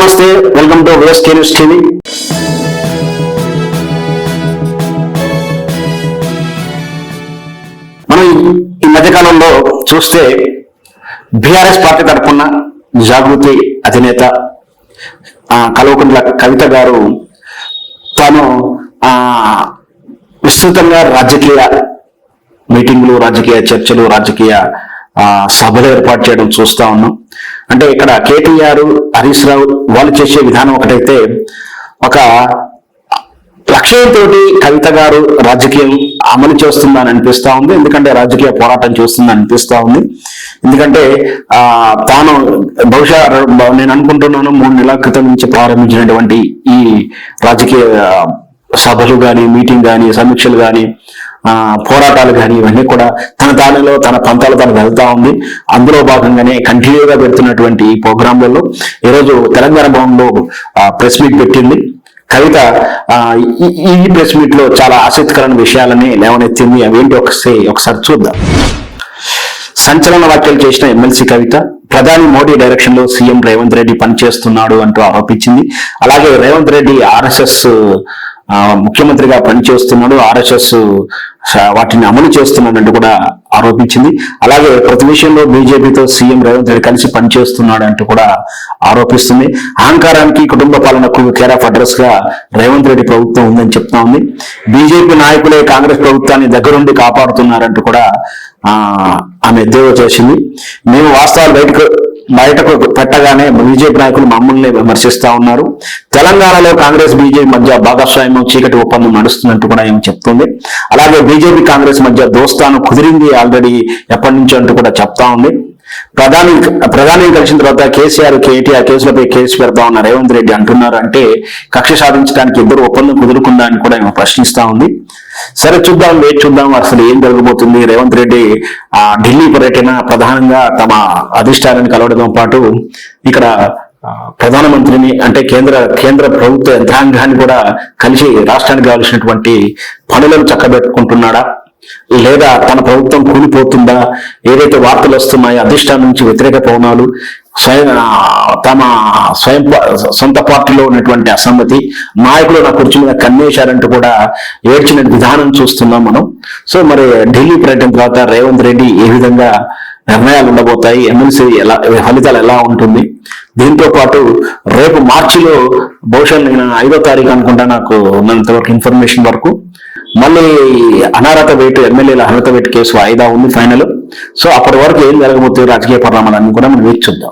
నమస్తే, welcome to waste news TV. మనం ఈ మధ్యకాలంలో చూస్తే బీఆర్ఎస్ పార్టీ తరఫున జాగృతి అధినేత కల్వకుంట్ల కవిత గారు తాను విస్తృతంగా రాజకీయ మీటింగ్లు, రాజకీయ చర్చలు, రాజకీయ సభలు ఏర్పాటు చేయడం చూస్తా ఉన్నాం. అంటే ఇక్కడ కేటీఆర్, హరీష్ రావు వాళ్ళు చేసే విధానం ఒకటైతే, ఒక లక్ష్యంతో కవిత గారు రాజకీయం అమలు చేస్తుందని అనిపిస్తా ఉంది. ఎందుకంటే రాజకీయ పోరాటం చేస్తుందని అనిపిస్తా ఉంది. ఎందుకంటే తాను బహుశా నేను అనుకుంటున్నాను 3 నెలల క్రితం నుంచి ప్రారంభించినటువంటి ఈ రాజకీయ సభలు కానీ, మీటింగ్ కానీ, సమీక్షలు కానీ, పోరాటాలు కానీ ఇవన్నీ కూడా తన దానిలో తన పంతాలు తను వెళ్తా ఉంది. అందులో భాగంగానే కంటిన్యూగా పెడుతున్నటువంటి ఈ ప్రోగ్రాంలలో ఈరోజు తెలంగాణ భవన్లో ప్రెస్ మీట్ పెట్టింది కవిత. ఈ ప్రెస్ మీట్ లో చాలా ఆసక్తికరమైన విషయాలని లేవనెత్తింది. అవేంటి ఒకసారి చూద్దాం. సంచలన వ్యాఖ్యలు చేసిన ఎమ్మెల్సీ కవిత, ప్రధాని మోడీ డైరెక్షన్ లో సీఎం రేవంత్ రెడ్డి పనిచేస్తున్నాడు అంటూ ఆరోపించింది. అలాగే రేవంత్ రెడ్డి ఆర్ఎస్ఎస్ ముఖ్యమంత్రిగా పనిచేస్తున్నాడు, ఆర్ఎస్ఎస్ వాటిని అమలు చేస్తున్నాడంటూ కూడా ఆరోపించింది. అలాగే ప్రతి విషయంలో బీజేపీతో సీఎం రేవంత్ రెడ్డి కలిసి పనిచేస్తున్నాడు అంటూ కూడా ఆరోపిస్తుంది. అహంకారానికి, కుటుంబ పాలనకు కేర్ ఆఫ్ అడ్రస్ గా రేవంత్ రెడ్డి ప్రభుత్వం ఉందని చెప్తా ఉంది. బీజేపీ నాయకులే కాంగ్రెస్ ప్రభుత్వాన్ని దగ్గరుండి కాపాడుతున్నారంటూ కూడా ఆమె ఎద్దేవా చేసింది. మేము వాస్తవాలు బయటకు పెట్టగానే బీజేపీ నాయకులు మమ్మల్ని విమర్శిస్తా ఉన్నారు. తెలంగాణలో కాంగ్రెస్ బీజేపీ మధ్య భాగస్వామ్యం, చీకటి ఒప్పందం నడుస్తున్నట్టు కూడా ఏమి చెప్తుంది. అలాగే బీజేపీ కాంగ్రెస్ మధ్య దోస్తాను కుదిరింది ఆల్రెడీ ఎప్పటి నుంచో అంటూ కూడా చెప్తా ఉంది. ప్రధాని కలిసిన తర్వాత కేసీఆర్, కేటీఆర్ కేసులపై కేసు పెడతా ఉన్న రేవంత్ రెడ్డి అంటున్నారు. అంటే కక్ష సాధించడానికి ఇద్దరు ఒప్పందం కుదురుకుందా అని కూడా ప్రశ్నిస్తా ఉంది. సరే చూద్దాం, చూద్దాం అసలు ఏం జరగబోతుంది. రేవంత్ రెడ్డి ఢిల్లీ పర్యటన ప్రధానంగా తమ అధిష్టానాన్ని కలవడంతో పాటు ఇక్కడ ప్రధానమంత్రిని అంటే కేంద్ర ప్రభుత్వ యంత్రాంగాన్ని కూడా కలిసి రాష్ట్రానికి కావాల్సినటువంటి పనులను చక్కబెట్టుకుంటున్నాడా, లేదా తన ప్రభుత్వం కూలిపోతుందా, ఏదైతే వార్తలు వస్తున్నాయో అధిష్టానం నుంచి వ్యతిరేక పవనాలు, తమ సొంత పార్టీలో ఉన్నటువంటి అసమ్మతి, నాయకులు నా కుర్చీ మీద కన్నేశారంటూ కూడా ఏడ్చిన విధానం చూస్తున్నాం మనం. సో మరి ఢిల్లీ పర్యటన తర్వాత రేవంత్ రెడ్డి ఏ విధంగా నిర్ణయాలు ఉండబోతాయి, ఎమ్మెల్సీ ఫలితాలు ఎలా ఉంటుంది. దీంతో పాటు రేపు మార్చిలో బహుశా నేను 5వ తారీఖు అనుకుంటా, నాకు ఉన్నంతవరకు ఇన్ఫర్మేషన్ వరకు మళ్ళీ ఎమ్మెల్యేల అనర్హత వేటు కేసు వాయిదా ఉంది ఫైనల్. సో అప్పటి వరకు ఏం జరగబోతుంది రాజకీయ పరిణామాలన్నీ కూడా మనం వేచి చూద్దాం.